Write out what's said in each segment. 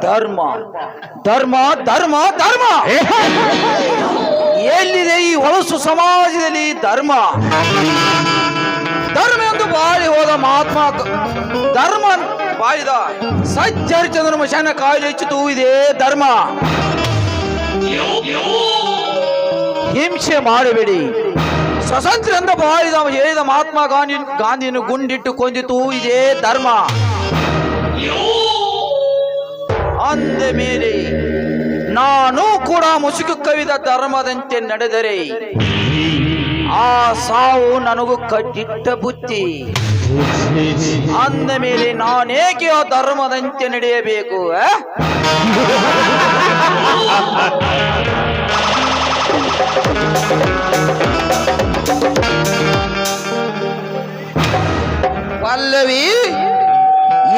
ಧರ್ಮ ಧರ್ಮ ಧರ್ಮ ಧರ್ಮ ಎಲ್ಲಿದೆ ಈ ಹೊಲಸು ಸಮಾಜದಲ್ಲಿ ಧರ್ಮ? ಧರ್ಮ ಎಂದು ಬಾಳಿ ಹೋದ ಮಹಾತ್ಮ ಧರ್ಮ ಬಾಳಿದ ಸಜ್ಜರಿಚಂದ್ರ ಮಶಾನ ಕಾಯಿಲೆ ಹೆಚ್ಚಿತು ಇದೇ ಧರ್ಮ. ಹಿಂಸೆ ಮಾಡಬೇಡಿ, ಸ್ವತಂತ್ರ ಎಂದು ಬಾಳಿದ ಹೇಳಿದ ಮಹಾತ್ಮ ಗಾಂಧಿಯನ್ನು ಗುಂಡಿಟ್ಟು ಕೊಂದಿತು ಇದೇ ಧರ್ಮ. ಅಂದ ಮೇಲೆ ನಾನು ಕೂಡ ಮುಸುಕು ಕವಿದ ಧರ್ಮದಂತೆ ನಡೆದರೆ ಆ ಸಾವು ನನಗೂ ಕಟ್ಟಿಟ್ಟ ಬುತ್ತಿ. ಅಂದ ಮೇಲೆ ನಾನೇಕೆ ಆ ಧರ್ಮದಂತೆ ನಡೆಯಬೇಕು? ಪಲ್ಲವಿ,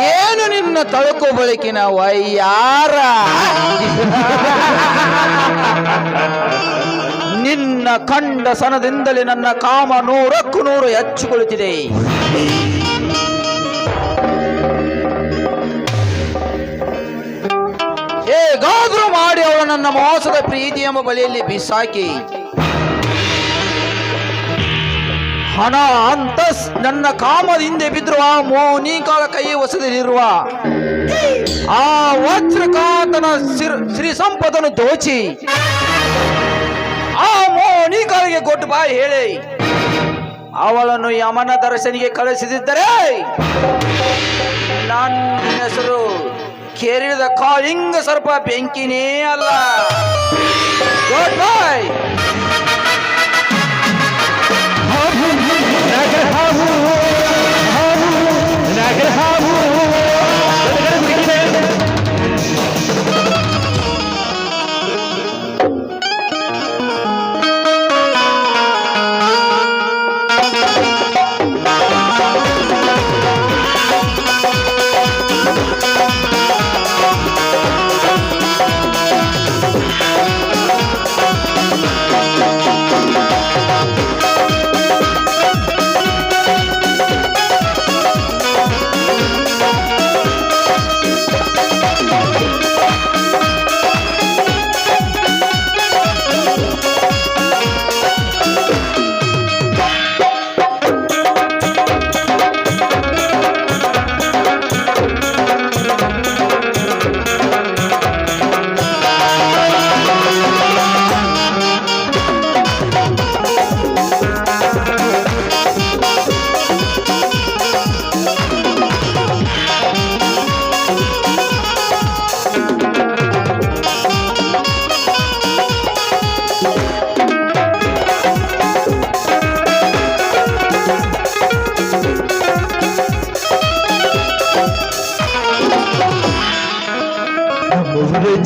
ಏನು ನಿನ್ನ ತಳುಕು ಬಳಿಕಿನ ವಯ್ಯಾರ? ನಿನ್ನ ಕಂಡ ಸನದಿಂದಲೇ ನನ್ನ ಕಾಮ 100ಕ್ಕೂ 100 ಹೆಚ್ಚುಕೊಳ್ಳುತ್ತಿದೆ. ಹೇಗಾದ್ರೂ ಮಾಡಿ ಅವಳು ನನ್ನ ಮೋಸದ ಪ್ರೀತಿ ಎಂಬ ಬಲೆಯಲ್ಲಿ ಬಿಸಾಕಿ ಹಣ ಅಂತ ನನ್ನ ಕಾಮದ ಹಿಂದೆ ಬಿದ್ರುವ ಮೋನಿಕಾಳ ಕೈ ವಸದಲ್ಲಿರುವ ಆ ವಜ್ರಕಾತನ ಶ್ರೀ ಸಂಪದನ್ನು ದೋಚಿ ಆ ಮೋನಿಕಾಳಿಗೆ ಗೊಟ್ಟು ಬಾಯಿ ಹೇಳಿ ಅವಳನ್ನು ಯಮನ ದರ್ಶನಿಗೆ ಕಳಿಸಿದ್ದರೆ ನನ್ನ ಹೆಸರು ಕೇರಿದ ಕಾಳಿಂಗ ಸರ್ಪ ಬೆಂಕಿನೇ ಅಲ್ಲ. Good bye.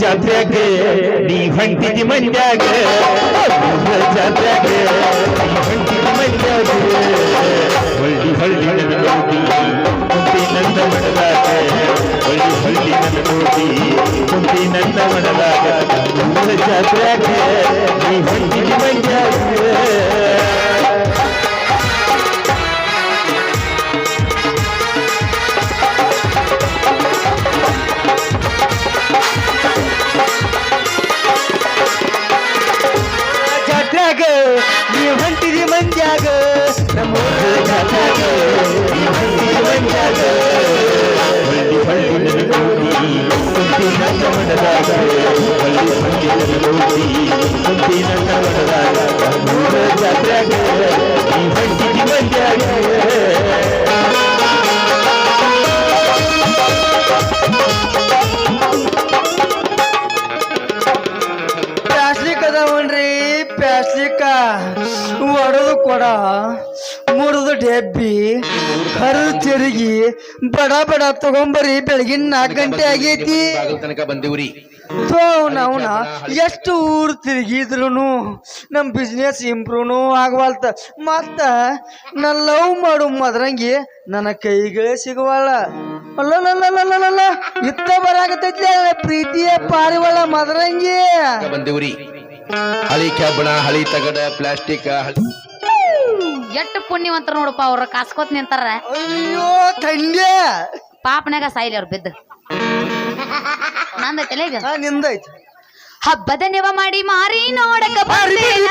ಜಾತ್ರೆಗ ನೀ ಹೊಂಟಿದಿ ಮಂಡ್ಯಾಗ, ಜಾತ್ರೆಗ ನೀ ಹೊಂಟಿದಿ ಮಂಡ್ಯಾಗ, ಹೊಳ್ಳಿ ಹೊಳ್ಳಿ ನನ್ನ ನೋಡಿ ಕುಂತಿ ನನ್ನ ಮನದಾಗ, ಹೊಳ್ಳಿ ಹೊಳ್ಳಿ ನನ್ನ ನೋಡಿ ಕುಂತಿ ನನ್ನ ಮನದಾಗ, ಜಾತ್ರೆಗ ನೀ ಹೊಂಟಿದಿ ಮಂಡ್ಯಾಗ. ನೀ ಹೊಂಟಿದಿ ಮಂಡ್ಯಾಗ, ನಮ್ಮ ಜಾತ್ರೆಗ ನೀ ಹೊಂಟಿದಿ ಮಂಡ್ಯಾಗ, ಹೊಳ್ಳಿ ಹೊಳ್ಳಿ ನನ್ನ ನೋಡಿ ಕುಂತಿ ನನ್ನ ಮನದಾಗ, ಹೊಳ್ಳಿ ಹೊಳ್ಳಿ ನನ್ನ ನೋಡಿ ಕುಂತಿ ನನ್ನ ಮನದಾಗ, ಜಾತ್ರೆಗ ನೀ ಹೊಂಟಿದಿ ಮಂಡ್ಯಾಗ. ಪ್ಲಾಸ್ಟಿಕ್ ಒಡೆದು ಕೊಡ, ಮುರಿದು ಡೆಬ್ಬಿ, ಹರಿದು ತಿರುಗಿ ಬಡ ಬಡ ತಗೊಂಬರಿ. ಬೆಳಗಿನ 4 ಗಂಟೆ ಆಗೈತಿ ತನಕ ಬಂದಿವ್ರಿ. ನಾವ್ನ ಎಷ್ಟು ಊರು ತಿರುಗಿದ್ರು ನಮ್ ಬಿಸ್ನೆಸ್ ಇಂಪ್ರೂವ್ನು ಆಗವಲ್ತ. ಮತ್ತ ನಾ ಲವ್ ಮಾಡು ಮದ್ರಂಗಿ ನನ್ನ ಕೈಗಳೇ ಸಿಗವಲ್ಲ. ಅಲ್ಲಲ್ಲ ಇತ್ತ ಬರಾಕತೈತಿ ಪ್ರೀತಿಯ ಪಾರಿವಳ ಮದ್ರಂಗಿ. ಬಂದಿವ್ರಿ ಹಳಿ ಕಬ್ಬಣ, ಹಳಿ ತಗಡ, ಪ್ಲಾಸ್ಟಿಕ್, ಎಷ್ಟು ಪುಣ್ಯವಂತರ ನೋಡಪ್ಪ ಅವ್ರ ಕಾಸ್ಕೋತ್ ನಿಂತಾರ ಅಯ್ಯೋ ತಂದೆ ಪಾಪನಾಗ ಸಾಯಿಲಿ ಅವ್ರು ಬಿದ್ದು ನಂದೈತಲ್ಲ ಈಗ ನಿಂದೈತಿ ಹಬ್ಬದ ನೆವ ಮಾಡಿ ಮಾರಿ ನೋಡಕ ಬಂದೇನ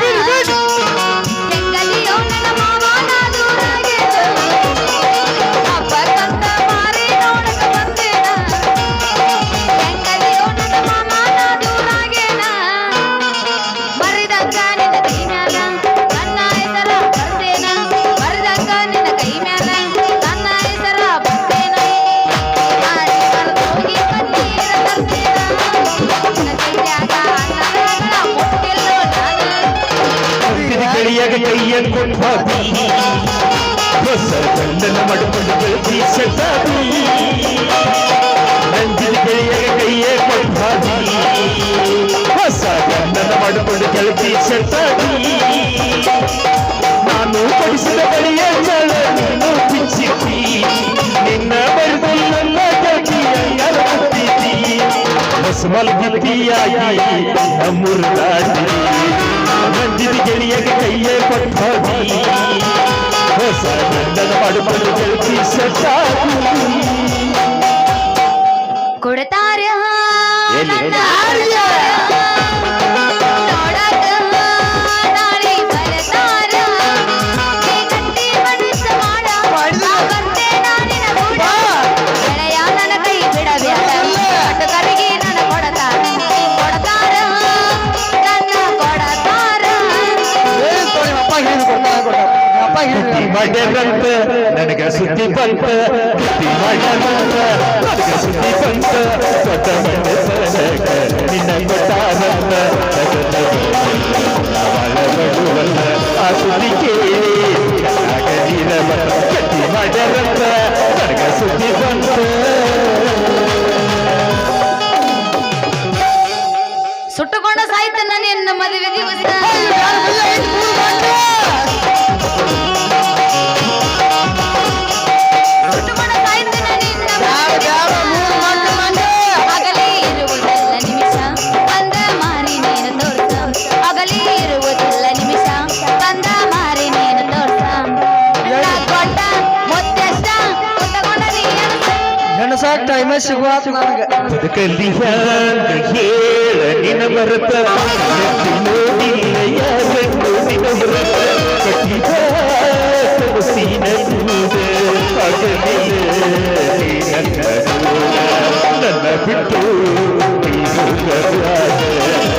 ಹೆಂಗದಿಯೋ ನನ್ನ ಮಾವ ನಾ ದೂರಾಗೇನ. ಹಬ್ಬಕ್ಕಂತ ಮಾರಿ ನೋಡಕ ಬಂದೇನ ಹೆಂಗದಿಯೋ ನನ್ನ ಮಾವ ನಾ ದೂರಾಗೇನ. ಮರಿದಂಗ ನಿನ್ನ ಕೈ ಮ್ಯಾಲ ನನ್ನ ಹೆಸರ ಬರ್ದೇನ ಮರಿದಂಗ ನಿನ್ನ ಕೈ ಮ್ಯಾಲ ನನ್ನ ಹೆಸರ ಬರ್ದೇನ. ಮಾರಿ ಬರ್ದೋಗಿ ಕಣ್ಣೀರ ತರ್ದೇನ ನಿನ್ನ ಕೈಯಾಗ ಅನ್ನಗಳ ಮುಟ್ಟಿಲ್ಲೋ ನಾನು. ಗೆಳೆಯಗ ಕೈಯ ಕೊಟ್ಟಾದಿ ಹೊಸ ಗಂಡನ ಮಡ್ಕೊಂಡು ಬೀಸತಾದಿ ನಂದಿನ ಗೆಳೆಯಗ ಕೈಯ ಕೊಟ್ಟಾದಿ ಹೊಸ ಗಂಡನ ಮಡ್ಕೊಂಡು ಬೀಸತಾದಿ ನಾನು ಕೊಡಿಸಿದ ಬಳಿಯ ಜಳ ನೀನು ಬಿಚ್ಚಿದ್ದಿ ನಿನ್ನ ಬರೆದು ನನ್ನ ಕೈಯ ಎರಗುತ್ತಿದ್ದಿ ಹೊಸ ಮಲ್ಗಿಯಾಗಿ ನಮ್ಮುರ್ದಾಡಿ ನಂದಿನ ಗೆಳೆಯಗೆ ಕೈಯೇ ಕೊಟ್ಟಾದಿ ಹೊಸ ಗಂಡನ ಮಡುಮಡು ಬೀಸತಾದಿ ಕೊಡ್ತಾರ ಎಲ್ಲಿ? ನೋಡಕ ನಾಳೆ ಬರ್ತಾರ ಈ ಗಟ್ಟಿ ಮನಸ್ಸು ಮಾಡ ನಾ ಬರ್ತೆ ನಾನಿನ ಕೂಡ ಗೆಳೆಯ ನನ್ನ ಕೈ ಬಿಡಬೇಡ ಕಟ್ಟಕರಿಗೆ ನನ್ನ ಕೊಡತಾರ ಕೊಡ್ತಾರ ನನ್ನ ಕೊಡತಾರ. ಅಪ್ಪ ಹೇಳಿದ್ ಕೊಡ್ತಾರ ಅಪ್ಪ ಬುದ್ಧಿ ಮಾಡ್ಯಾರಂತ ನನಗ ಸುದ್ದಿ ಬಂತ ಬುದ್ಧಿ ಮಾಡ್ಯಾರಂತ ನನಗ ಸುದ್ದಿ ಬಂತ ದೊಡ್ಡ ಮನಸ್ಸನಗ ನಿನ್ನ ಕೊಟ್ಟಾರಂತ ಬಾಳಬಡುವಲ್ಲ ಆ ಸುದ್ದಿ ಕೇಳಿ ಆಗಲಿಲ್ಲ ಗಟ್ಟಿ ಮಾಡ್ಯಾರಂತ ನನಗ ಸುದ್ದಿ ಬಂತ. ಸುಟ್ಟುಕೊಂಡ ಸಾಯ್ತ ನಿನ್ನ ಮದುವೆ ದಿವಸ ಸುಟ್ಟುಕೊಂಡ ಸಾಯ್ತ ನಿನ್ನ ಅಗಲಿ ಇರುವುದಲ್ಲ ನಿಮಿಷ ಬಂದ ಮಾರಿ ನೀನು ತೋರ್ಸ ಅಗಲಿ ಇರುವುದಿಲ್ಲ ನಿಮಿಷ ಬಂದ ಮಾರಿ ನೀನು ತೋರ್ಸ ಕೊಟ್ಟ ಮುತ್ತೆಷ್ಟ ತಗೊಂಡ ಹೆಣಸಾಕ್ ಟೈಮ ಸಿಗುವಾತ ನನಗ ಬದುಕಲ್ಲಿ ಹ್ಯಾಂಗ ಹೇಳ ನಿನ ಬರತ ನೋಡಿಲ್ಲ ಯಾರನ್ನು ನಿನ ಬರತ ಕಟ್ಟಿದ ಕನಸಿನ ಕೂದ ಆಗಲಿಲ್ಲ ನೀ ನನ್ನ ನೋಡ ನನ್ನ ಬಿಟ್ಟು ನೀ ಹೋಗಬಾರ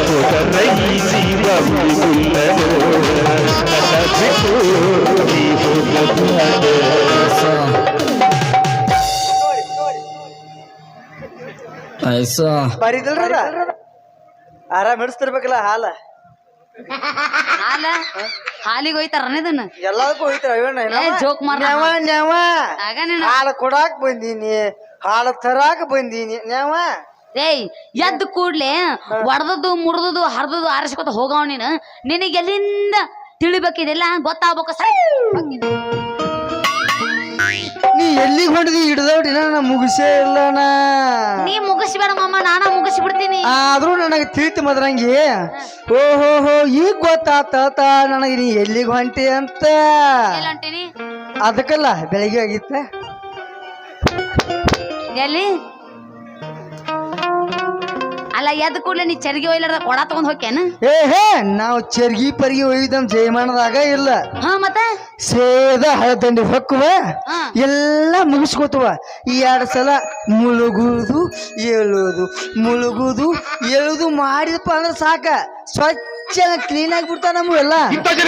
ಹೋದರ ಈ ಜೀವ ಉಳಿದಿಲ್ಲ ನೋಡ ನನ್ನ ಬಿಟ್ಟು ನೀ ಹೋಗಬಾರ. ಬರಿದಲ್ರದ ಆರಾಮ್ ಹಿಡಿಸ್ತಿರ್ಬೇಕಲ್ಲ ಹಾಲ ಹಾಲ ಹಾಲಿಗೆ ಹೋಯ್ತಾರ ಇದನ್ನ ಎಲ್ಲದಕ್ಕೂ ಹೋಯ್ತಾರ ಜೋಕ್ ಮಾಡ ಆಗ ನೀನು ಹಾಲು ಕೊಡಾಕ್ ಬಂದೀನಿ ಹಾಲು ತರಾಕ್ ಬಂದೀನಿ ನ್ಯಾವ ಏಯ್ ಎದ್ದು ಕೂಡ್ಲೆ ಒಡ್ದದ್ದು ಮುರಿದದ್ದು ಹರಿದದ್ದು ಆರಿಸ್ಕೊತ ಹೋಗವ ನೀನು ನಿನಗೆ ಎಲ್ಲಿಂದ ತಿಳಿಬೇಕಿದೆಲ್ಲ ಗೊತ್ತಾಗ್ಬೇಕು ಸರಿ ನೀ ಎಲ್ಲಿಗೆ ಹೊಂಡಿದಿ ಹಿಡ್ದವ್ಟಿನ ನಾ ಮುಗಿಸೇ ಇಲ್ಲನ ನೀ ಮುಗಿಸ್ಬೇಡ ಮಾಮ ನಾನ ಮುಗಿಸಿ ಬಿಡ್ತೀನಿ ಆದ್ರೂ ನನಗೆ ತಿಳಿತು ಮದ್ರಂಗಿ ಓಹೋ ಈಗ ಗೊತ್ತಾತ ನನಗೆ ನೀ ಎಲ್ಲಿಗೆ ಹೊಂಟಿ ಅಂತ ಎಲ್ಲಂಟೀನಿ ಅದಕ್ಕಲ್ಲ ಬೆಳಿಗ್ಗೆ ಆಗಿತ್ತ ಎಲ್ಲಿ ಅಲ್ಲ ಎದ್ದು ಕೂಡ್ಲೆ ನೀ ಚರಿಗೆ ಒಯ್ಲಾರ್ದ ಕೊಡ ತಗೊಂಡ್ ಹೋಗ್ಯಾನ ಹೇ ನಾವು ಚರ್ಗಿ ಪರ್ಗಿ ಒಯ್ದಮ್ ಜಯಮಾನದಾಗ ಇಲ್ಲ ಹಾ ಮತ್ತ ಸೇದ ಹಳದಂಡಿ ಹೊಕ್ಕುವ ಹಾ. ಎಲ್ಲ ಮುಗಿಸ್ಕೋತವ ಈ 2 ಸಲ ಮುಳುಗುದು ಏಳುದು ಮುಳುಗುದು ಏಳುದು ಮಾಡಿದಪ್ಪ ಅಂದ್ರೆ ಸಾಕ ಸ್ವಚ್ಛ ಕ್ಲೀನ್ ಆಗಿಬಿಡ್ತಾವ ನಮ್ಗೆ ಎಲ್ಲ ನಿಮಗೆ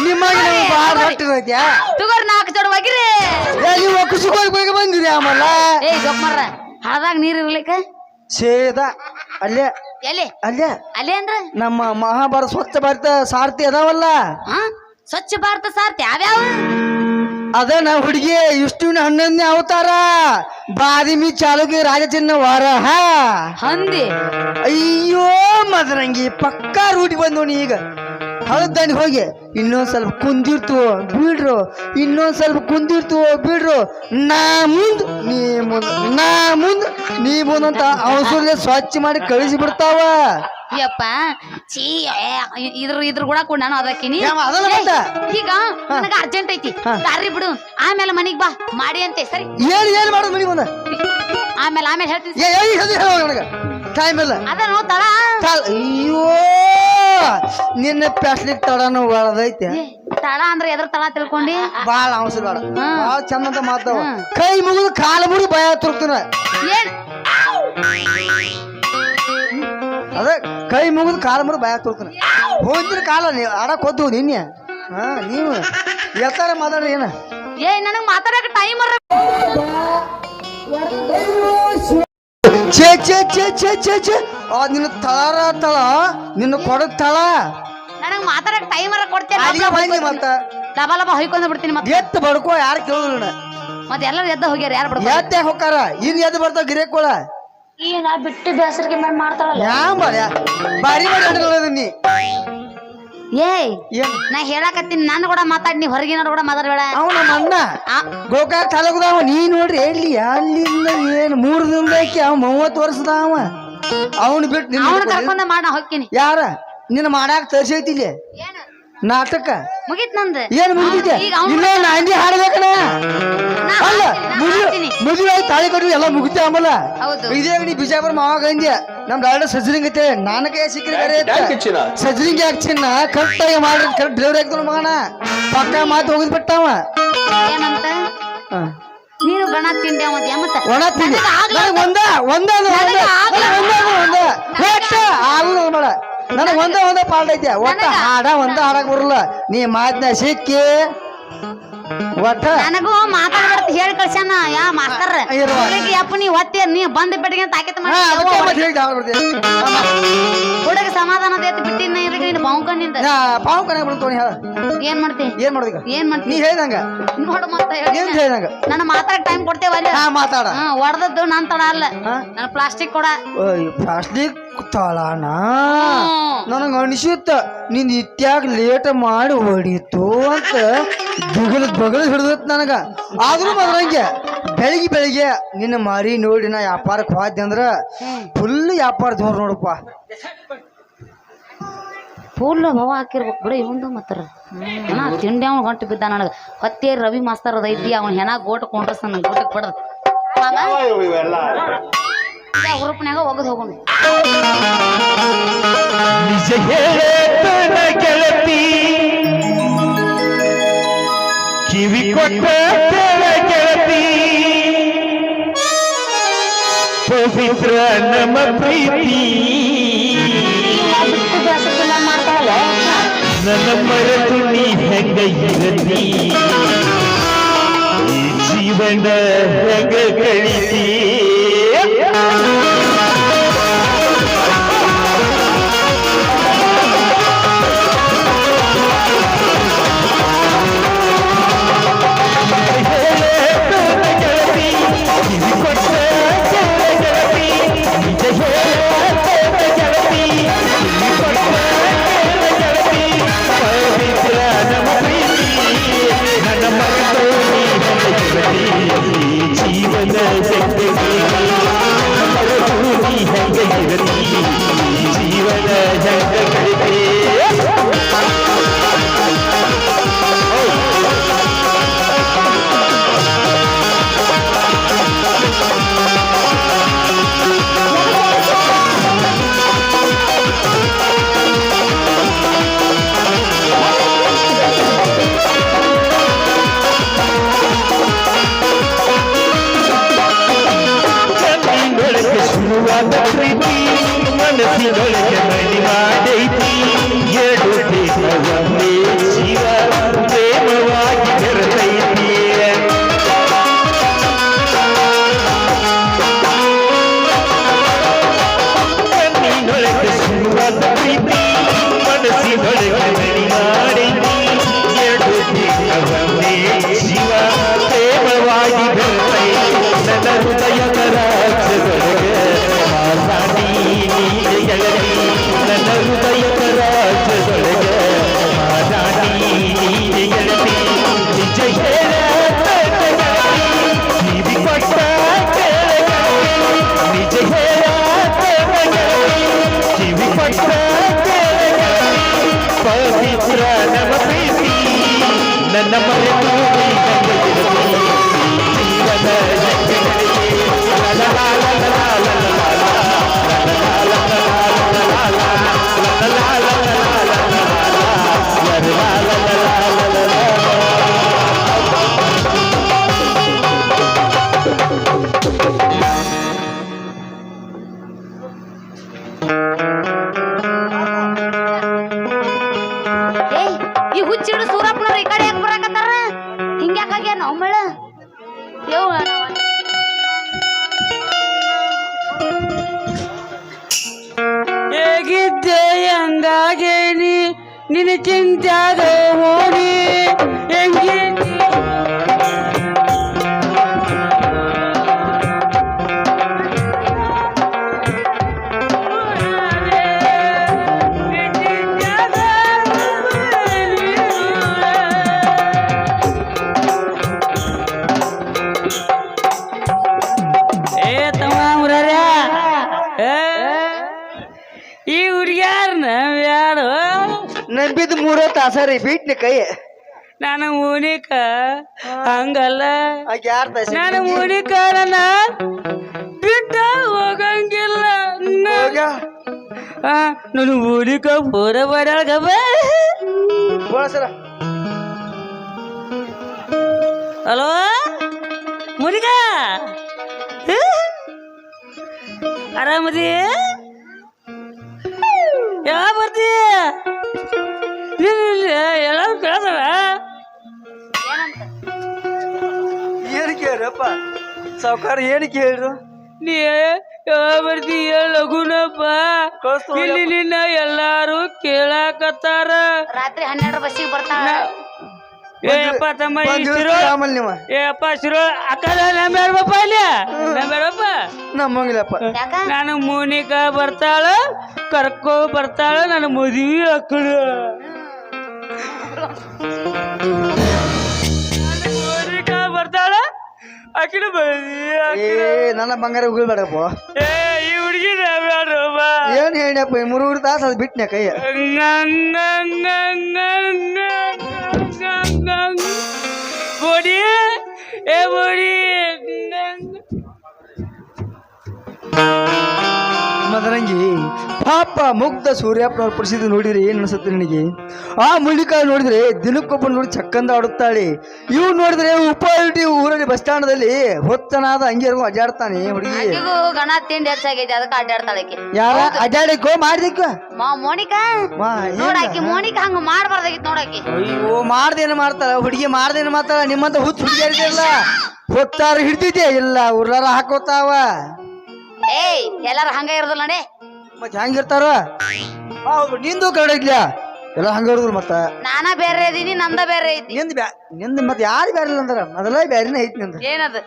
ನಮ್ಗೆ ಭಾಳ ಹೊಟ್ಟಿದ್ಯಾ ತುಗರ್ 4 ಜೋಡ ಹೋಗಿರಿ ನೀವು ಒಕ್ಕಸಿಗೆ ಬಂದಿರಿ ಆಮೇಲೆ ಏ ಜೋಕ್ ಮಾರ್ರ ಹಳದಾಗ ನೀರ್ ಇರ್ಲಿಕ್ಕ ಸೇದ ಅಲ್ಲೇ ಎಲ್ಲಿ ಅಲ್ಲೇ ಅಲ್ಲೇ ಅಂದ್ರ ನಮ್ಮ ಮಹಾಭಾರತ ಸ್ವಚ್ಛ ಭಾರತ ಸಾರಥಿ ಅದಾವಲ್ಲ ಹಾ ಸ್ವಚ್ಛ ಭಾರತ ಸಾರ್ತಿ ಯಾವ್ಯಾವ ಅದ ನಾ ಹುಡುಗಿ ವಿಷ್ಣುವಿನ 11ನೇ ಅವತಾರ ಬಾದಿಮಿ ಚಾಲುಕಿ ರಾಜಚಿನ್ನ ವಾರಹ ಹಂದಿ ಅಯ್ಯೋ ಮದರಂಗಿ ಪಕ್ಕಾ ರೂಢಿ ಬಂದೋಣಿ ಈಗ ಹಳದಂಡಿ ಹೋಗಿ ಇನ್ನೊಂದ್ ಸ್ವಲ್ಪ ಕುಂದಿರ್ತು ಬಿಡ್ರು ಇನ್ನೊಂದ್ ಸ್ವಲ್ಪ ಕುಂದಿರ್ತು ಬಿಡ್ರು ನಾ ಮುಂದ್ ನೀ ಮುಂದ್ ನಾ ಮುಂದ್ ನೀ ಮುಂದ್ ಅಂತ ಅವಸರಲೆ ಸ್ವಚ್ಛ ಮಾಡಿ ಕಳಿಸಿ ಬಿಡ್ತಾವ ಯಪ್ಪ ಚೀ ಇದ್ರ ಕೂಡ ಕೂಡ ನಾನು ಅದಕ್ಕಿನಿ ಯಾವ ಅದಲ್ಲ ಮತ್ತೆ? ಈಗ ನನಗ ಅರ್ಜೆಂಟ್ ಐತಿ ದಾರಿ ಬಿಡು ಆಮೇಲೆ ಮನಿಗ್ ಬಾ ಮಾಡಿ ಅಂತೆ ಸರಿ ಏನ್ ಮಾಡೋದು ಮನಿ ಬಂದ ಆಮೇಲೆ ಹೇಳ್ತೀನಿ ನನಗ ಟೈಮ್ ಇಲ್ಲ ಅದನ್ನು ತಳ ಅಯ್ಯೋ ನಿನ್ನ ಪ್ಯಾಸ್ಲಿಕ್ ತಡನು ಒಳದೈತೆ ತಳ ಅಂದ್ರೆ ಎದ್ರ ತಳ ತಿಳ್ಕೊಂಡಿ ಬಾಳ ಅವಸರ ಬೇಡ ಬಾಳ ಚಂದ ಅಂತ ಮಾತಾವ ಕೈ ಮುಗಿದು ಕಾಲು ಮುಡಿ ಭಯ ತುರ್ತಾನ ಏನ್ ಅದ ಕೈ ಮುಗಿದು ಕಾಲು ಮುಡಿ ಭಯ ತುರ್ತಾನ ಹೋಗಿನ ಕಾಲ ನೀವು ಆಡಕ್ ಹೋದ್ವು ನಿನ್ನೆ ನೀವು ಎತ್ತಾರ ಮಾತಾಡ್ರಿ ಏನ ನನಗ್ ಮಾತಾಡಕ ಟೈಮ್ ಛೇ ಛೇ ಛೇ ಛೇ ಛೇ ಛೇ ನಿನ್ನ ತಳ ನಿನ್ನ ಕೊಡದ್ ತಳ ನನಗ್ ಮಾತಾಡಕ್ ಟೈಮ್ ಕೊಡ್ತೇನೆ ಮತ್ತ ಡಬಾ ಲಬಾ ಹೊಯ್ಕೊಂಡ್ ಬಿಡ್ತೀನಿ ಮತ್ತೆ ಎತ್ತು ಬಡ್ಕೋ ಯಾರು ಕೇಳುದಿಲ್ಲ ಮತ್ತೆ ಎಲ್ಲರೂ ಎದ್ದ ಹೋಗ್ಯಾರ ಯಾರು ಬಿಡ್ಕೊ ಎತ್ತೆ ಹೋಗಾರ ಇನ್ ಎದ್ದು ಬರ್ತಾವ ಗಿರೇಕೋಳ ಈಗ ಬಿಟ್ಟು ಬೇಸರಿಗೆ ಮಾಡಿ ಮಾಡ್ತಾಳಲ್ಲ ಯಾವ ಬಾರಿ ಮಾಡಿ ನೀ ಏಯ್ ನಾ ಹೇಳಕತ್ತೀನಿ ನಾನು ಕೂಡ ಮಾತಾಡಿ ನೀ ಹೊರಗಿನ ಕೂಡ ಮಾತಾಡಬೇಡ ಅವ ನಮ್ಮ ಅಣ್ಣ ಗೋಕಾಕ್ ತಾಲೂಕದವ ನೀ ನೋಡ್ರಿ ಎಲ್ಲಿ ಅಲ್ಲಿಂದ ಏನು 3 ದಿನದಕ್ಕೆ ಅವ 30 ವರ್ಷದ ಅವನು ಬಿಟ್ಟು ಅವನು ಕರ್ಕೊಂಡ ಮಾಡ ಹೋಗ್ತೀನಿ ಯಾರ ನಿನ್ನ ಮಾಡಾಕ ತರ್ಸೈತಿಲ್ಲ ನಾಟಕ ಮುಗಿತ್ ನಂದು ಏನ್ ಮುಗಿದಿದೆ ಇಲ್ಲ ನಾಂದಿ ಹಾಡ್ಬೇಕಣ ಅಲ್ಲ ಮುಗಿದ ತಾಳಿ ಕಟ್ಟು ಎಲ್ಲ ಮುಗಿತೆ ಆಮಲ್ಲ ಇದೇ ನೀ ಬಿಜಾಪುರ ಮಾವಾಗ ಅಂದ್ಯ ನಮ್ ಡಾಕ್ಟರ್ ಸಜ್ರಿಂಗ್ ಐತೆ ನಾನಕ ಸಿಕ್ಕರೆ ಸಜ್ರಿಂಗ್ ಯಾಕೆ ಚಿನ್ನ ಕರೆಕ್ಟಾಗಿ ಮಾಡ್ರಿ ಕರೆಕ್ಟ್ ಡೆಲಿವರಿ ಆಗ್ತಾನ ಮಗನ ಪಕ್ಕ ಮಾತು ಹೋಗಿದ್ ಬಿಟ್ಟವ ಏನಂತ ನೀನು ಗಣ ತಿಂಡಿ ಮತ್ತೆ ಒಣ ತಿಂಡಿ ಒಂದ ಆಗುದ ಮಾಡ ನನಗ್ ಒಂದ ಪಾಲ್ಟ್ ಐತೆ ಒಟ್ಟ ಒಂದ ಹಾಡಕ್ ಬರಲ್ಲ ನೀ ಮಾತನ್ನ ಸಿಕ್ಕಿ ಒಟ್ಟ ನನಗೂ ಮಾತಾಡ್ಬಾರ್ದು ಹೇಳಿ ಕಳ್ಸ್ಯಾನ ಯಾ ಮಾಸ್ತರ್ ಯಪ್ಪ ನೀ ಒತ್ತಿ ನೀ ಬಂದ್ ಬೆಟ್ಟಿಗೆ ತಾಕತ್ ಹುಡುಗ ಸಮಾಧಾನ ಬಿಟ್ಟಿನ ನೀನು ಬಾವುಕಣ್ಣಿಂದ ಏನ್ ಮಾಡ್ತಿ ಏನ್ ಮಾಡೋದೀಗ ಏನ್ ಮಾಡ್ತಿ ನೀ ಹೇಳ್ದಂಗ ನೋಡು ಮತ್ತೆ ಹೇಳ್ದಂಗ ನನ್ನ ಮಾತಾಡಕ್ ಟೈಮ್ ಕೊಡ್ತೇವ ಅಲ್ಲಿ ಮಾತಾಡ ಹೊಡೆದದ್ದು ನಾನ್ ತಡ ಅಲ್ಲ ನನ್ನ ಪ್ಲಾಸ್ಟಿಕ್ ಕೊಡ ಪ್ಲಾಸ್ಟಿಕ್ ತಳಾನ ನನಗ ಅನಿಸುತ್ತ ನಿನ್ ಇತ್ಯಾಗ ಲೇಟ್ ಮಾಡಿ ಹೊಡಿತು ಅಂತ ಬಗಲ್ ಹಿಡಿದತ್ ನನಗ ಆದ್ರೂ ಮದ್ರಂಗೆ ಬೆಳಿಗ್ಗೆ ನಿನ್ನ ಮಾರಿ ನೋಡಿ ನಾ ವ್ಯಾಪಾರಕ್ಕೆ ಹೋದ್ದೆ ಅಂದ್ರ ಫುಲ್ ವ್ಯಾಪಾರ ಜೋರ್ ನೋಡಪ್ಪ ಫುಲ್ ಹವ ಹಾಕಿರ್ಬೇಕು ಬಿಡ ಇವಂದು ಮತ್ತರ ತಿಂಡಿ ಅವ್ನು ಹೊಂಟು ಬಿದ್ದ ನನಗ ಹೊತ್ತೇರಿ ರವಿ ಮಾಸ್ತರ್ ಅದ ಐತಿ ಅವ್ನ ಹೆಣ ಗೋಟ್ ಕೊಂಡ್ರಸ್ ನನ್ ಗೋಟಕ್ ಬಿಡದ್ ಹುರುಪ್ನ್ಯಾಗ ಒಗದ್ ಹೋಗೋಣ ನಿಜ ಹೇಳೇತನ ಗೆಳತಿ ಕಿವಿ ಕೊಟ್ಟ ಗೆಳತಿ ಪವಿತ್ರ ನಮ್ಮ ಪ್ರೀತಿ ನನ್ನ ಮರೆತು ನೀ ಹೆಂಗ ಇರತಿ ಈ ಜೀವನ ಹೆಂಗ ಕಳಿತಿ ಜೀವನ ಹೇಳ ಯವ್ವ ಹೇಗಿದ್ದೆ ಹಂಗಾಗೇನಿ ನಿನ್ನ ಚಿಂತ್ಯಾದ ಹೋಗಿ ಹೆಂಗಿದ್ದೆ ಈ ಹುಡುಗ್ಯಾರನ ಯಾರು ನಂಬಿದ್ದು 3 ತಾಸ ರೀ ಬಿಟ್ನಿ ಕೈ ನಾನು ಮೂನಿಕ ಹಂಗಲ್ಲ ನಾನು ಮೂನಿಕ ಬಿಟ್ಟ ಹೋಗಂಗಿಲ್ಲ ನಾನು ಮೂನಿಕ ಪೂರ ಬರಗಬ ಹಲೋ ಮೂನಿಕ ಆರಾಮದಿ ಯಾವ ಬರ್ತಿ ಎಲ್ಲ ಕೇಳ್ತವ ಏನು ಕೇಳ್ರಪ್ಪ ಸಾವುಕಾರ ಏನು ಕೇಳ್ರು ನೀ ಯಾವ ಬರ್ತಿ ಲಗುನಪ್ಪ ಇಲ್ಲಿ ನಿನ್ನ ಎಲ್ಲಾರು ಕೇಳಾಕತ್ತಾರ ರಾತ್ರಿ 12 ಬಸ್ಸಿಗೆ ಬರ್ತಾಳ ಏಪ್ಪ ತಮ್ಮ ಏಪ್ಪ ಶಿರೋ ಅಕ್ಕದ ನಂಬೇಡಪ್ಪ ಇಲ್ಲಿ ನಂಬೇಡಪ್ಪ ನಮ್ಮಂಗಿಲ್ಲಪ್ಪ ನಾನು ಮೂನಿಕ ಬರ್ತಾಳ ಕರ್ಕೊ ಬರ್ತಾಳ ನನ್ನ ಮದುವೆ ಅಕ್ಕಳ ಮೂನಿಕ ಬರ್ತಾಳ ಅಕ್ಕನ ನನ್ನ ಬಂಗಾರ ಉಗಿಳ್ಬೇಡಪ್ಪ ಏ ಈ ಹುಡುಗಿ ಬೇಡಪ್ಪ ಏನ್ ಹೇಳಪ್ಪ 3 ತಾಸು ಅದು ಬಿಟ್ನೆ ಕೈ ಬೋಡಿ ಏ ಬೋಡಿ ಮದರಂಗಿ ಪಾಪ ಮುಗ್ಧ ಸೂರ್ಯಪ್ಪನವ್ರ ಪರಿಸ್ಥಿತಿ ನೋಡಿದ್ರೆ ಏನ್ ಅನ್ಸುತ್ತೆ ನನಗೆ ಆ ಮುಳ್ಳಿಕ ನೋಡಿದ್ರೆ ದಿನಕ್ಕೊಬ್ಬ ನೋಡಿ ಚಕ್ಕಂದ ಆಡುತ್ತಾಳೆ ಇವ್ ನೋಡಿದ್ರೆ ಉಪಾಯುಟಿ ಊರಲ್ಲಿ ಬಸ್ ಸ್ಟ್ಯಾಂಡದಲ್ಲಿ ಹೊತ್ತನಾದ ಹಂಗೇರ್ಗು ಅಡ್ಡಾಡ್ತಾನೆ ಹುಡುಗಿ ಆಕಿಗೂ ಗಣ ತಿಂಡಿ ಹೆಚ್ಚಾಗೈತಿ ಅದಕ್ಕೆ ಅಡ್ಡಾಡ್ತಾಳೆ ಯಾರ ಅಡ್ಡಾಡಿಕೋ ಮಾಡ್ದಿಕ್ಕ ಮೋನಿಕಾ ನೋಡಾಕಿ ಮೋನಿಕಾ ಹಂಗ ಮಾಡ್ಬಾರ್ದಾಗಿತ್ತು ನೋಡಾಕಿ ಅಯ್ಯೋ ಮಾಡ್ದೇನು ಮಾಡ್ತಾಳ ಹುಡುಗಿ ಮಾಡ್ದೇನು ಮಾಡ್ತಾಳ ನಿಮ್ಮಂತ ಹುಚ್ಚ ಹುಡುಗಿಯರಿಲ್ಲ ಹೊತ್ತಾರ ಹಿಡ್ದಿದ್ದೆ ಇಲ್ಲ ಉರ್ಲಾರ ಹಾಕೋತಾವ ಏಯ್ ಎಲ್ಲಾರು ಹಂಗ ಇರೋದಿಲ್ಲ ನಡೆ ಮತ್ತೆ ಹೆಂಗಿರ್ತಾರ ನಿಂದು ಕರಡ ಇದ್ಲ ಎಲ್ಲ ಹಂಗ ಇರೋದಿಲ್ಲ ಮತ್ತ ನಾನ ಬೇರೆ ಇದೀನಿ ನಂದ ಬೇರೆ ಐತಿ ನಿಂದ ಮತ್ತೆ ಯಾರು ಬೇರೆ ಇಲ್ಲ ಅಂದ್ರ ಮೊದಲ ಬ್ಯಾರಿನ ಐತಿ ನಿಂದ ಏನದು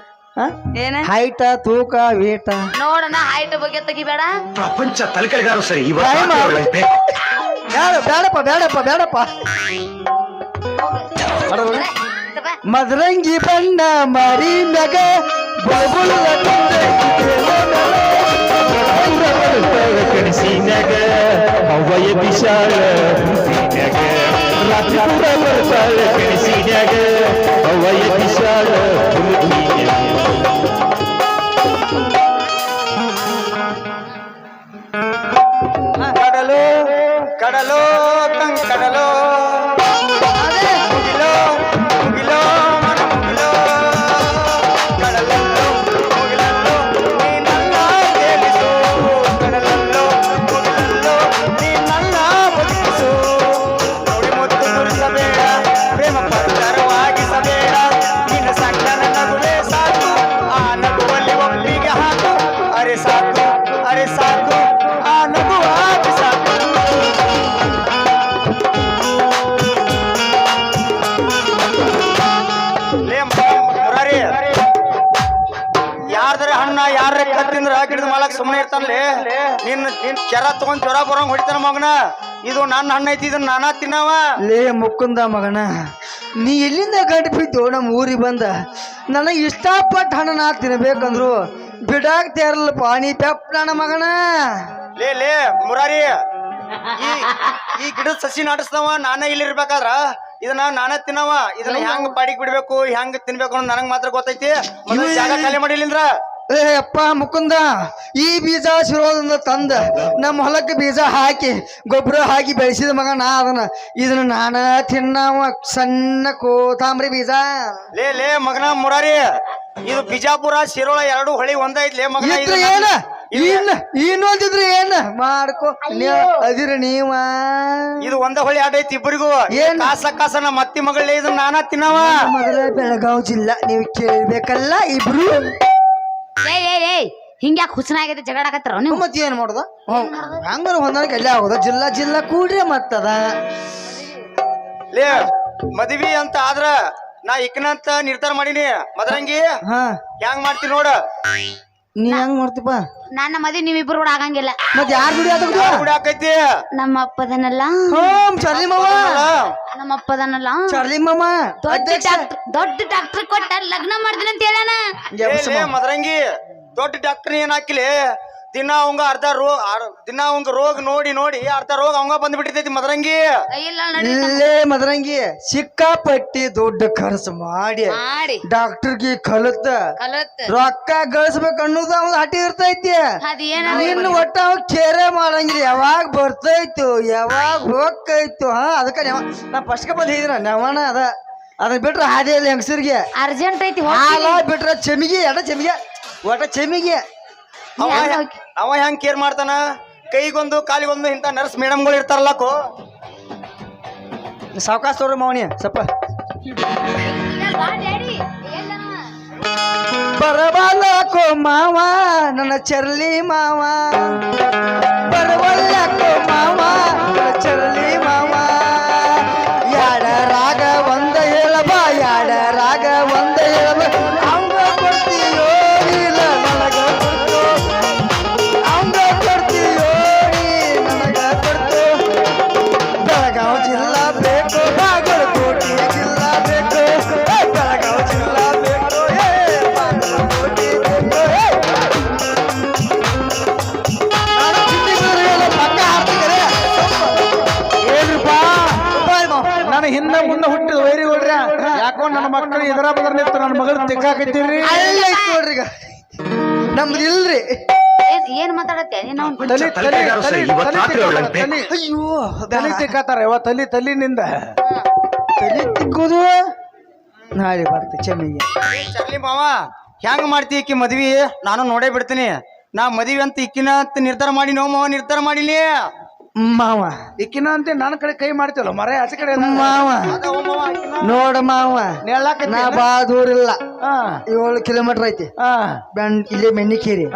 ಏನ ಹೈಟ ತೂಕ ವೇಟ ನೋಡಣ ಹೈಟ್ ಬಗ್ಗೆ ತೆಗಿಬೇಡ ಪ್ರಪಂಚ ತಲೆಕೆಳಗಾರು ಸರಿ ಬೇಡಪ್ಪ ಬೇಡಪ್ಪ ಬೇಡಪ್ಪ ಮದರಂಗಿ ಬಣ್ಣ ಮರಿ ಮ್ಯಾಗ ಕನಸಿನಾಗ ಅವಯ ವಿಶಾಲ ರಾತ್ರಿ ಕೂಡ ಬರ್ತಾಳ ಕನಸಿನಾಗ ಅವಯ ವಿಶಾಲ ಕಡಲು ಕಡಲು ಕಡಲು ಮುಗಿಲೋ ಮುಗಿಲೋ ಮನ ಮುಗಿಲೋ ಕಡಲಲ್ಲೋ ಮುಗಿಲಲ್ಲೋ ನೀನಲ್ಲ ತೇಲಿಸು ಕಡಲಲ್ಲೋ ಮುಗಿಲಲ್ಲೋ ನೀನಲ್ಲ ಬದುಕಿಸು ನೋಡಿ ಮುತ್ತು ನುಡಿಸಬೇಡ ಪ್ರೇಮ ಪರವಾಗಿಸಬೇಡ ನಿನ್ನ ಸಂಗನ ನಗುವೆ ಸಾಕು ಆ ನಗುವಲ್ಲಿ ಒಪ್ಪಿಗೆ ಹಾಕು ಅರೆ ಸಾಕು ಆ ನಗು ಹಾಕಿ ಸಾಕು ಯಾರ್ದಾರೆ ಹಣ್ಣ ಯಾರ ಕತ್ತಿಂದ್ರ ಗಿಡದ ಮಾಲಕ್ ಸುಮ್ಮನೆ ಇರ್ತಾನಲೇ ನಿನ್ನ ಕೆರ ತಗೊಂಡ್ ಜ್ವರ ಬರೋಂಗ್ ಹೊಡಿತಾನ ಮಗನ ಇದು ನನ್ನ ಹಣ್ಣ ಐತಿ ಇದನ್ನ ನಾನಾ ತಿನ್ನವ ಲೇ ಮುಕ್ಕುಂದ ಮಗನ ನೀ ಎಲ್ಲಿಂದ ಗಂಟು ಬಿದ್ದು ನಮ್ಮ ಊರಿಗೆ ಬಂದ ನನಗೆ ಇಷ್ಟಪಟ್ಟ ಹಣ್ಣ ನಾ ತಿನ್ಬೇಕಂದ್ರು ಬಿಡಾಕ್ತಿರಲ್ಲ ಪಾಣಿ ಪೆಪ್ ನನ್ನ ಮಗನ ಲೇ ಮುರಾರಿ ಈ ಗಿಡದ ಸಸಿ ನಾಟಿಸ್ದವ ನಾನೇ ಇಲ್ಲಿ ಇರ್ಬೇಕಾದ್ರ ಇದನ್ನ ನಾನೇ ತಿನ್ನವ ಇದನ್ನ ಹೆಂಗ್ ಪಾಡಿಗೆ ಬಿಡ್ಬೇಕು ಹೆಂಗ್ ತಿನ್ಬೇಕು ಅನ್ನೋದು ನನಗ್ ಮಾತ್ರ ಗೊತ್ತೈತಿ ಜಾಗ ಖಾಲಿ ಮಾಡಿಲಿಂದ್ರ ಏ ಅಪ್ಪ ಮುಕುಂದ ಈ ಬೀಜ ಶಿರೋದಿಂದ ತಂದ ನಮ್ಮ ಹೊಲಕ್ಕೆ ಬೀಜ ಹಾಕಿ ಗೊಬ್ಬರ ಹಾಕಿ ಬೆಳೆಸಿದ ಮಗ ನಾ ಇದನ್ನ ನಾನ ತಿನ್ನವ ಸಣ್ಣ ಕೋತಾಂಬ್ರಿ ಬೀಜ ಲೇ ಮಗನ ಮುರಾರಿ ಇದು ಬಿಜಾಪುರ ಶಿರೋಳ 2 ಹೊಳಿ ಒಂದೈತ್ಲೇ ಮಗನ ಏನ ಇನ್ನೊಂದಿದ್ರೆ ಏನ್ ಮಾಡ್ಕೊ ಅದಿರ ನೀವ ಇದು ಒಂದ ಹೊಳಿ ಆಟ ಐತಿ ಇಬ್ಬರಿಗೂ ಏನ್? ಕಾಸ ನಮ್ಮ ಅತ್ತಿ ಮಗಳೇ ಇದನ್ನ ನಾನಾ ತಿನ್ನವ ಮೊದಲ ಬೆಳಗಾವ್ ಜಿಲ್ಲಾ ನೀವು ಕೇಳ್ಬೇಕಲ್ಲ ಇಬ್ರು ಏಯ್ ಹಿಂಗ್ಯಾಕ್ ಹುಚ್ಚನ ಆಗೈತೆ ಜಗಳಾಕತ್ತಾರ ನೀವು ಮತ್ ಏನ್ ಮಾಡುದ ಹಂಗಾರ ಹೊಂದಾಣಿಕೆ ಅಲ್ಲೇ ಆಗೋದ ಜಿಲ್ಲಾ ಕೂಡ್ರೆ ಮತ್ತದ ಲೇ ಮದ್ವಿ ಅಂತ ಆದ್ರ ನಾ ಇಕ್ಕನಂತ ನಿರ್ಧಾರ ಮಾಡೀನಿ ಮದರಂಗಿ ಹಾ ಹೆಂಗ್ ಮಾಡ್ತಿ ನೋಡ ನೀ ಹೆಂಗ್ ಮಾಡ್ತೀಪ ನನ್ನ ಮದ್ವಿ ನೀವಿಬ್ರು ಕೂಡ ಆಗಂಗಿಲ್ಲ ಮತ್ ಯಾರ್ ಬಿಡಿ ಆತ ಗುಡಿ ಹಾಕೈತಿ ನಮ್ಮ ಅಪ್ಪದನಲ್ಲ ಚಾರ್ಲಿ ಮಾಮ ನಮ್ಮ ಅಪ್ಪದನಲ್ಲ ಚಾರ್ಲಿ ಮಾಮ ದೊಡ್ಡ ಡಾಕ್ಟರ್ ಕೊಟ್ಟ ಲಗ್ನ ಮಾಡ್ತೀನಿ ಅಂತ ಹೇಳಣ ಲೇ ಮದರಂಗಿ ದೊಡ್ಡ ಡಾಕ್ಟರ್ ಏನ್ ಹಾಕಿಲಿ ದಿನ ಅವಂಗ ರೋಗ ನೋಡಿ ಅರ್ಧ ರೋಗ ಅವಂಗ ಬಂದ್ಬಿಟ್ಟಿರ್ತೈತಿ ಮದರಂಗಿ ಇಲ್ಲ ಇಲ್ಲೇ ಮದರಂಗಿ ಸಿಕ್ಕಾಪಟ್ಟಿ ದೊಡ್ಡ ಖರ್ಚು ಮಾಡಿ ಡಾಕ್ಟರ್ಗೆ ಕಲತ ರೊಕ್ಕ ಗಳಿಸ್ಬೇಕು ಅನ್ನೋದು ಅವ್ನ ಹಟ್ಟಿ ಇರ್ತೈತಿ ನಿನ್ನ ಒಟ್ಟ ಅವ್ ಕೇರೆ ಮಾಡಂಗಿಲ್ಲ ಯಾವಾಗ ಬರ್ತೈತು ಯಾವಾಗ ಹೋಗ್ತೈತು ಅದಕ್ಕ ನಾ ಫಸ್ಟ್ ಬಂದ್ ಹೇಳಿದ್ರ ನೆವಣ ಅದನ್ನ ಬಿಟ್ರೆ ಹಾದಿಯಲ್ಲಿ ಹೆಂಗಸರಿಗೆ ಅರ್ಜೆಂಟ್ ಐತಿ ಹಾಲ ಬಿಟ್ರ ಚೆಮಿಗೆ ಒಟ್ಟ ಚೆಮಿಗೆ ಅವ ಹೆಂಗ್ ಕೇರ್ ಮಾಡ್ತಾನ ಕೈಗೊಂದು ಕಾಲಿಗೊಂದು ಇಂತ ನರ್ಸ್ ಮೇಡಮ್ಗಳು ಇರ್ತಾರಲ್ಲಕೋ ಸಾವಕಾಶ ತೋರಿ ಮಾವನಿ ಸ್ವಲ್ಪ ಬರಬಲ್ಲಕೋ ಮಾವ ನನ್ನ ಚರ್ಲಿ ಮಾವ ಬರಬಲ್ಲಕೋ ಮಾವ ನನ್ನ ಚರ್ಲಿ ಮಾವ ಯಾಡ ರಾಗ ಒಂದ ಹೇಳಬ ಯಾಡ ರಾಗ ಒಂದ ಹೇಳಬ ಅವಂಗ ಕೊಡ್ತೀಯೋ ಇಲ್ಲ ನನಗ ಕೊಡ್ತು ಅವಂಗ ಕೊಡ್ತೀಯೋ ನನಗ ಕೊಡ್ತು ಬೆಳಗಾವ್ ಜಿಲ್ಲಾ ಬೇಕು ಬಾಗಲಕೋಟೆ ಜಿಲ್ಲಾ ಬೇಕು ಬೆಳಗಾವ್ ಜಿಲ್ಲಾ ಬೇಕು ಬಾಗಲಕೋಟೆ ಬೇಕು ನಾನು ಚಿಂತೆಗಳು ಪಕ್ಕ ಹಾಕ್ತಿದ್ದಾರೆ ಏನ್ರಿಪಾ ನಾನು ಹಿಂದೆ ಮುಂದೆ ಹುಟ್ಟಿದ ವೈರಿ ಹೊಡ್ರ ಯಾಕೋ ನನ್ನ ಮಕ್ಕಳು ಇದರ ಬದರ ನಿಂತು ನನ್ನ ಮಗಳು ತಿಕ್ಕಾಕತ್ತೀರಿ ಅಲ್ಲ ನೋಡ್ರಿ ಈಗ ನಮ್ದು ಇಲ್ರಿ ಏನ್ ಮಾತಾಡತ್ತೆ ಅಯ್ಯೋ ತಲಿ ತಿಕ್ಕಾತಾರ ತಲಿನಿಂದ ತಲೆ ತಿಕ್ಕೋದು ನಾಳೆ ಬರ್ತೆ ಚೆನ್ನಿಗೆ ಚರ್ಲಿ ಮಾವ ಹೆಂಗ್ ಮಾಡ್ತಿ ಈಕಿ ಮದ್ವಿ ನಾನು ನೋಡೇ ಬಿಡ್ತೀನಿ ನಾ ಮದ್ವಿ ಅಂತ ಇಕ್ಕಿನ ಅಂತ ನಿರ್ಧಾರ ಮಾಡಿ ಮಾವ ನಿರ್ಧಾರ ಮಾಡಿಲಿ ಮಾವ ಇಕ್ಕಿನ ಅಂತ ನನ್ನ ಕಡೆ ಕೈ ಮಾಡ್ತೀವಲ್ಲ ಮರ ಆಚೆ ಕಡೆ ಮಾವ ನೋಡ ಮಾವ ನಾ ಬಾ ದೂರ ಇಲ್ಲ 7 ಕಿಲೋಮೀಟರ್ ಐತಿ ಇಲ್ಲೇ ಮೆಣ್ಣಿಕೇರಿ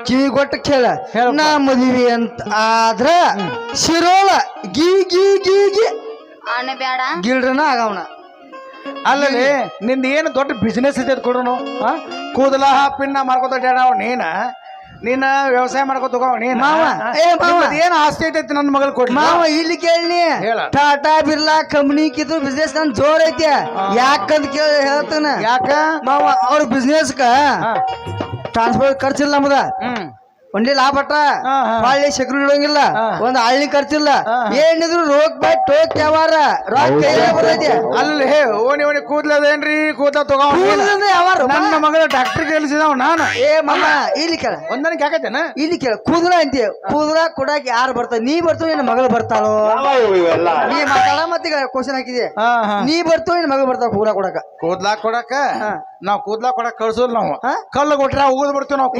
ಕಿವಿ ಕೊಟ್ಟ ಕೇಳ ನಾ ಮದ್ವಿ ಅಂತ ಆದ್ರ ಶಿರೋಳ ಗೀ ಗೀ ಗೀ ಗೀ ಬೇಡ ಗಿಲ್ರನ ಆಗವನ ಅಲ್ಲಲ್ಲಿ ನಿಂದ ಏನು ದೊಡ್ಡ ಬಿಸಿನೆಸ್ ಇದೆ ಕೊಡೋನು ಕೂದಲ ಪಿನ್ನ ಮಾಡ್ಕೊತ ನೀನ ವ್ಯವಸಾಯ ಮಾಡ್ಕೊತ ಮಾವ ಏನ್ ಆಸ್ತಿ ಐತೈತಿ ನನ್ನ ಮಗಳು ಕೊಡಿ ಮಾವ ಇಲ್ಲಿ ಕೇಳಿ ಟಾಟಾ ಬಿರ್ಲಾ ಕಂಪ್ನಿ ಕಿದ್ರು ಬಿಸ್ನೆಸ್ ನನ್ ಜೋರ್ ಐತಿ ಯಾಕಂತ ಕೇಳಿ ಹೇಳ್ತಾನ ಯಾಕ ಮಾವ ಅವ್ರ ಬಿಸ್ನೆಸ್ ಟ್ರಾನ್ಸ್ಪೋರ್ಟ್ ಖರ್ಚಿಲ್ಲ ನಮ್ದ ಒಂದೇ ಲಾಭಟ್ಟ ಬಾಳಿ ಸೆಕ್ಯೂರಿಟಿ ಇಡೋಂಗಿಲ್ಲ ಒಂದ್ ಹಳ್ಳಿ ಖರ್ಚಿಲ್ಲ ಏನಿದ್ರು ರೋಗ್ ಬ್ಯಾಟ್ ಟೋಕ್ ಯಾವಾರ ರೊಕ್ಕ ಬರ್ತೈತಿ ಅಲ್ಲಿ ಓಣಿ ಕೂದ್ಲದೇನ್ರಿ ಕೂದ್ಲ ತಗೊಂಡ್ ಯಾವಾರ ನನ್ನ ಮಗಳ ಡಾಕ್ಟರ್ ಕೇಳಿಸಿದವ ನಾನು ಮಾಮ ಇಲ್ಲಿ ಕೇಳ ಒಂದನಿಗೆ ಯಾಕತ್ತೇನ ಇಲ್ಲಿ ಕೇಳ ಕೂದಲ ಅಂತೀಯ ಕೂದಲ ಕೊಡಾಕ ಯಾರು ಬರ್ತಾವ ನೀ ಬರ್ತಾವ ನಿನ್ನ ಮಗಳು ಬರ್ತಾಳೋ ನೀ ಮಾತಾಡ ಮತ್ತೀಗ ಕ್ವಶನ್ ಹಾಕಿದೆ ನೀ ಬರ್ತಾವ ನಿನ್ನ ಮಗಳು ಬರ್ತಾವ ಕೂದಲ ಕೊಡಕ ಕೂದ್ಲಾ ಕೊಡಕ ನಾವ್ ಕೂದ್ಲಾ ಕೊಡಕ್ ಕಳ್ಸೋದ್ ನಾವು ಕಲ್ಲು ಕೊಟ್ರ ಉಗಿದ್ ಬಿಡ್ತೀವಿ ನಾವು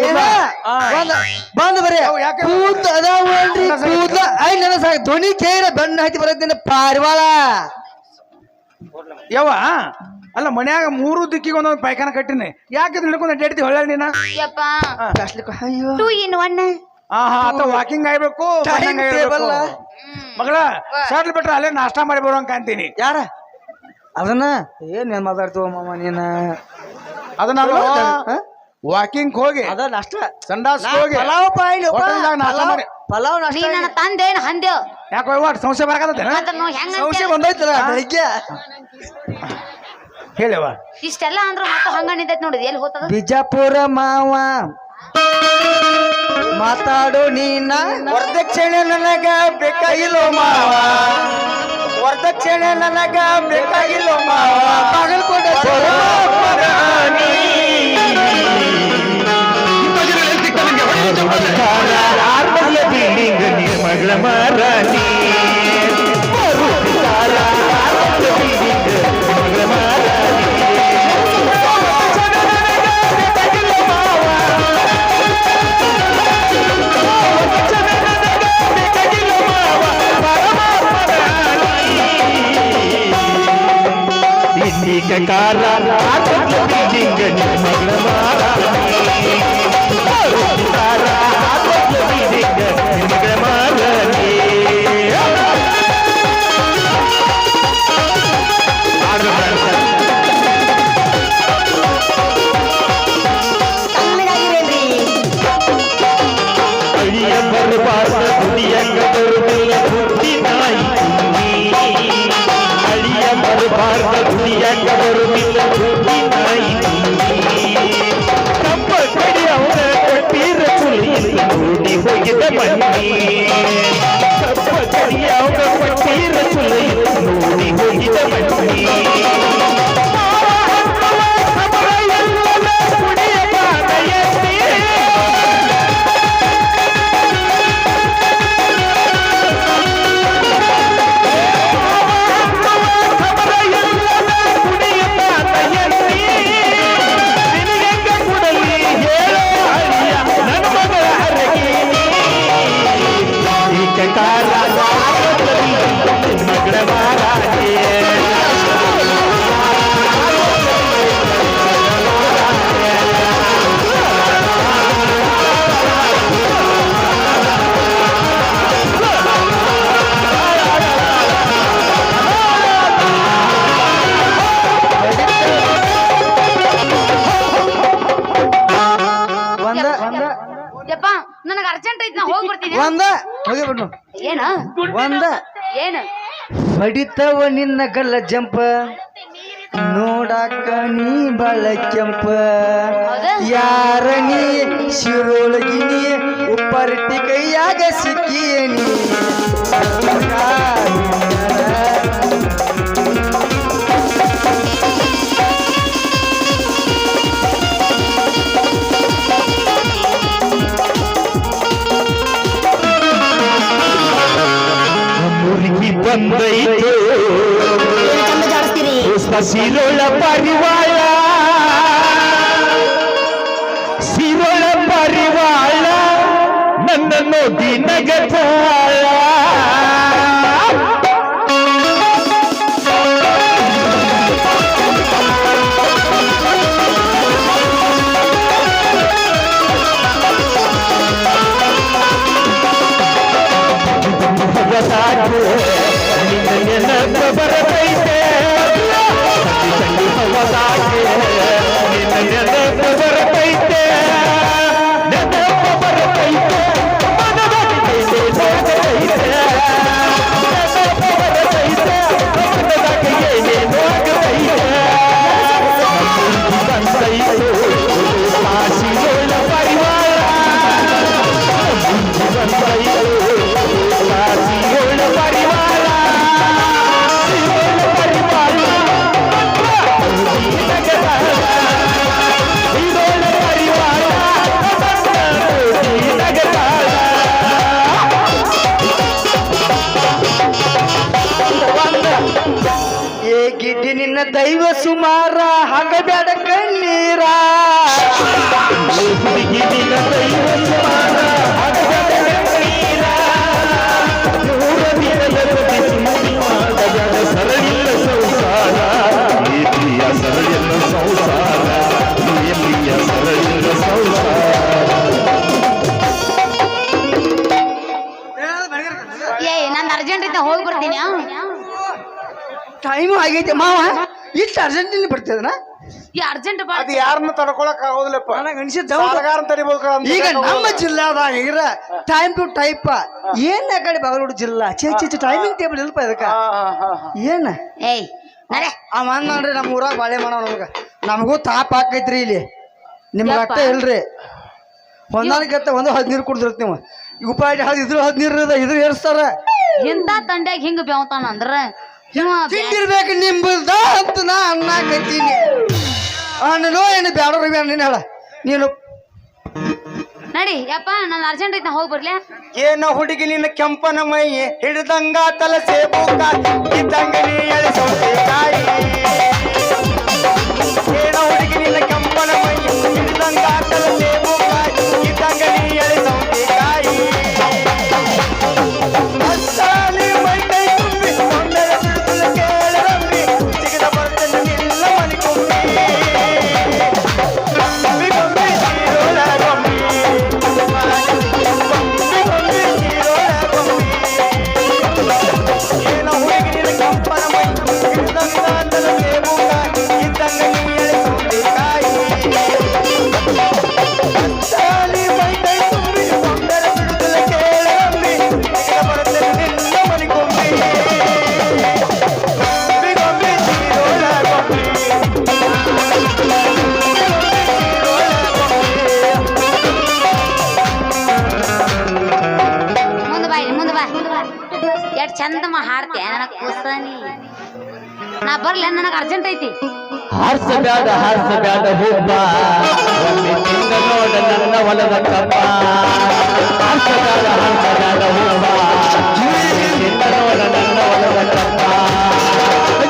ಬಂದ್ ಬರೀ ಕೂದ ಅದಾವಲ್ರಿ ಕೂದ್ಲ ಐ ನನ್ನ ಸಾಕು ಧ್ವನಿ ಕೇಳ ಬಣ್ಣ ಹಾಕಿ ಬರತ್ತೆ ಪಾರಿವಾಳ ಯವ್ವ ಅಲ್ಲ ಮನ್ಯಾಗ 3 ದಿಕ್ಕಿಗೆ ಒಂದೊಂದು ಪೈಖಾನ ಕಟ್ಟಿನಿ ಯಾಕೆ ಹಿಡ್ಕೊಂಡು ಅಡ್ಡಾಡ್ತಿ ಹೊಳ್ಳ ನೀನ ಅಯ್ಯೋ 2 in 1 ಆತ ವಾಕಿಂಗ್ ಆಗ್ಬೇಕು ಮಗಳ ಸಡ್ಲ್ ಬಿಟ್ರೆ ಅಲ್ಲೇ ನಾಷ್ಟಾ ಮಾಡಿ ಬರೋಂಗ ಕಾಣ್ತೀನಿ ಯಾರ ಅದನ್ನ ಏನ್ ಮಾತಾಡ್ತೀವ ಮಾಮ ನೀನ ಅದನ್ನ ವಾಕಿಂಗ್ ಹೋಗಿ ಅದ ನಾಷ್ಟ ಸಂಡಾಸ್ ಹೋಗಿ ಪಲಾವ್ ನಾಷ್ಟ ನನ್ನ ತಂದೇನು ಹಂದೇವ್ ಯಾಕೋ ಇವಾಟ್ ಸಂಶಯ ಬರಕತ್ತೇನ ಸಂಶಯ ಬಂದೈತಲ್ಲ ಬೆಳಿಗ್ಗೆ ಹೇಳವ ಇಷ್ಟೆಲ್ಲ ಅಂದ್ರ ಮತ್ತೆ ಹಂಗ ನಿಂತೈತಿ ನೋಡಿದ್ ಎಲ್ಲಿ ಹೋತದ ಬಿಜಾಪುರ ಮಾವ ಮಾತಾಡು ನೀನ ವರದಕ್ಷಿಣೆ ನನಗ ಬೇಕಾಗಿಲ್ಲೋ ಮಾವ ವರದಕ್ಷಿಣೆ ನನಗ ಬೇಕಾಗಿಲ್ಲೋ ಮಾವ ಬಾಗಲಕೋಟೆ ಬಿಲ್ಡಿಂಗ್ ನಿರ್ಮಗಳ ಮಾರಾಣಿ ಕಾರ ಬಿಲ್ಡಿಂಗ್ ಮಗಳ ಮಾರಾಣಿ ಕಾರ ಬಿಲ್ಡಿಂಗ್ ಮಗಳ ಮಾರಾಣಿ ಅಳಿಯ ಬರಬಾರ್ದ ದುಡಿಯಂಗ ಬರುವುದಿಲ್ಲ ಬುದ್ಧಿ ನಾಯಿ ಅಳಿಯ ಬರಬಾರ್ದ ದುಡಿಯಂಗ ಬರುವುದಿಲ್ಲ ಬುದ್ಧಿ ನಾಯಿ ಕಪ್ಪ ಕಡಿ ಅವನ ಕೊಟ್ಟಿರ ಸುಳಿಯಿಲ್ಲ ನೋಡಿ ಹೋಗಿದ ಬನ್ನಿ ಕಪ್ಪ ಕಡಿ ಅವನ ಕೊಟ್ಟಿರ ಸುಳಿಯಿಲ್ಲ ನೋಡಿ ಹೋಗಿದ ಬನ್ನಿ ಯಪ್ಪ ನನಗೆ ಅರ್ಜೆಂಟ್ ಐತಿ ನಾ ಹೋಗಿ ಬರ್ತೀನಿ ಒಂದ ಹೋಗಿ ಬಿಡ್ನು ಏನ ಒಂದ ಏನು ಬಡಿತವ ನಿನ್ನ ಗಲ್ಲ ಜಂಪ ನೋಡಾಕ ನೀ ಬಾಳ ಕೆಂಪ ಹೌದಾ? ಯಾರ ನೀ ಶಿರೋಳಗಿನಿ ಉಪ್ಪರಟ್ಟಿ ಕೈಯಾಗ ಸಿಕ್ಕಿಯನಿ ಮುರುಗಿ ಬಂದೈತೆ ಸಿರೋಳ ಪರಿವಾಳ ಸಿರೋಳ ಪರಿವಾಳ ನನ್ನ ನೋಡಿ ನಗತಾಳ ನಿನ್ನ ನೆನಪ ಬರತೈತೆ ಸಂಡಿ ಹವದಾಗೆ ನಿನ್ನ ನೆನಪ ಬರತೈತೆ ನೆನಪ ಬರತೈತೆ ಮನದಾಗೈತೆ ನೋಡತೈತೆ ನೆನಪ ಬರತೈತೆ ಮನದಾಗೆ ಏನೇನೋ ಆಗತೈತೆ ಬಂದೈತು ಕಾಶಿಗೋಳ ಪರಿವಾರ ಬಂದೈತು ಕಾಶಿಗೋಳ ಪರಿವಾರ ಏ ಗಿಡ್ಡಿ ನಿನ್ನ ದೈವ ಸುಮಾರ ಹಾಕಬೇಡ ಕಣ್ಣೀರ ಸರಳಿಲ್ಲ ಸಂಸಾರ ಪ್ರೀತಿಯ ಸರಳಿಲ್ಲ ಸಂಸಾರ ಪ್ರೀತಿಯ ಸರಳಿಲ್ಲ ಸಂಸಾರ ಏ ನಂದು ಅರ್ಜೆಂಟ್ ಐತಿ ಹೋಗಿ ಬರ್ತೀನಿ ಟೈಮು ಆಗೈತೆ ಮಾವ ಇಷ್ಟು ಅರ್ಜೆಂಟಿನ ಬರ್ತಿದನ ಈ ಅರ್ಜೆಂಟ್ ಅದು ಯಾರನ್ನ ತಡ್ಕೊಳಕ್ ಆಗೋದಿಲ್ಲಪ್ಪ ನನಗೆ ಅನ್ಸಿದ್ದ ಸಾಲಗಾರನ್ ತಡಿಬೇಕು ಈಗ ನಮ್ಮ ಜಿಲ್ಲಾದಾಗ ಇರ ಟೈಮ್ ಟು ಟೈಪ್ ಏನ್ ಆ ಕಡೆ ಬಾಗಲಕೋಟೆ ಜಿಲ್ಲಾ ಚೆ ಟೈಮಿಂಗ್ ಟೇಬಲ್ ಇಲ್ಪ ಇದಕ್ಕ ಏನ ಏಯ್ ನಡೆ ಅವ ಅಂದ್ರಿ ನಮ್ಮ ಊರಾಗ ಬಾಳೆ ಮಾಡೋ ನಮಗೂ ತಾಪ ಹಾಕೈತ್ರಿ ಇಲ್ಲಿ ನಿಮ್ಗೆ ಅಟ್ಟ ಇಲ್ರಿ ಹೊಂದಾಣಿಕೆ ಒಂದು 10 ನೀರು ಕುಡ್ದಿರ್ತ ನೀವು ಉಪಾಯ ಇದ್ರ 10 ನೀರು ಇದ್ರ ಏರ್ಸ್ತಾರ ಇಂಥ ತಂಡ್ಯಾಗ ಹಿಂಗ ಬೆವತಾನ ಅಂದ್ರ ಇವ ತಿಂದಿರ್ಬೇಕು ನಿಂಬಲ್ದ ಅಂತ ನಾ ಅನ್ನಕತ್ತೀನಿ ಅನ್ನೋ ಏನು ಬ್ಯಾಡೋರು ನೀನು ಹೇಳ ನೀನು ನಡಿ ಯಪ್ಪ ನಂದು ಅರ್ಜೆಂಟ್ ಐತಿ ನಾ ಹೋಗಿ ಬರ್ಲಿ ಏನ ಹುಡುಗಿ ನಿನ್ನ ಕೆಂಪನ ಮೈ ಹಿಡ್ದಂಗ ತಲಸೆ ಬೂಕ ಇದ್ದಂಗ ನೀ ಎಳೆ ಸೌತೆಕಾಯಿ ಏನ ಹುಡುಗಿ ನಿನ್ನ ಕೆಂಪನ ಮೈ ಹಿಡ್ದಂಗ ತಲಸೆ ಬೂಕ ಇದ್ದಂಗ ನೀ ಎಳೆ ಸೌತೆಕಾಯಿ ಮಸಾಲೆ ಮೈ ಕೈ ತುಂಬಿ ಒಂದರ ಬಿಡುತ್ತಲ ಕೇಳರಂಬಿ ಸಿಗದ ಬರ್ತೇನೆ ನಿಲ್ಲ ಮನೆ ಮಾಡ್ತೆ ನನಗ್ ಕುಸನಿ ನಾ ಬರ್ಲ ನನಗ್ ಅರ್ಜೆಂಟ್ ಐತಿ ಹಾರಿಸಬ್ಯಾಡ ಹುಬ್ಬ ಒಮ್ಮೆ ತಿಂದ ನೋಡ ನನ್ನ ಹೊಲದ ಕಪ್ಪ ಹಾರಿಸಬ್ಯಾಡ ಹುಬ್ಬ ಒಮ್ಮೆ ತಿಂದ ನೋಡ ನನ್ನ ಹೊಲದ ಕಪ್ಪ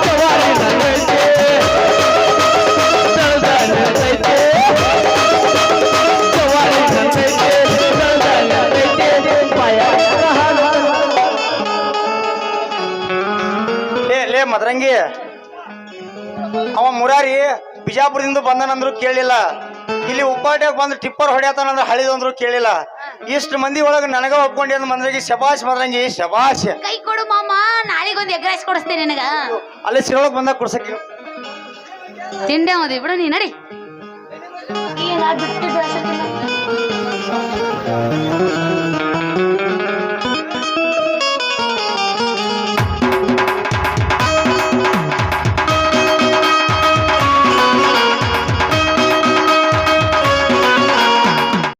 ಜವಾರಿ ನನ್ನೈತೆ ದಳದ ನನ್ನೈತೆ ಜವಾರಿ ನನ್ನೈತೆ ದಳದ ನನ್ನೈತೆ ಪಾಯ ಲೇ ಮದರಂಗಿ ಅವ ಮುರಾರಿ ಬಿಜಾಪುರದಿಂದ ಬಂದನಂದ್ರು ಕೇಳಿಲ್ಲ ಇಲ್ಲಿ ಉಪ್ಪಾಟ್ಯಾಗ ಬಂದು ಟಿಪ್ಪರ್ ಹೊಡ್ಯಾತಾನಂದ್ರೆ ಹಳಿದಂದ್ರು ಕೇಳಿಲ್ಲ ಇಷ್ಟು ಮಂದಿ ಒಳಗೆ ನನಗ ಒಪ್ಕೊಂಡಿ ಅಂದ್ ಮದ್ರಂಗಿ ಶಬಾಷ್ ಮದರಂಗಿ ಶಬಾಷ್ ಕೈ ಕೊಡು ಮಾಮ ನಾಳೆಗೊಂದು ಎಗ್ ರೈಸ್ ಕೊಡಿಸ್ತೇನೆ ನಿನಗ ಅಲ್ಲಿ ಸಿರೊಳಗೆ ಬಂದಾಗ ಕುಡ್ಸಕ್ಕೆ ತಿಂಡೆ ಮದಿ ಬಿಡು ನೀ ನಡಿ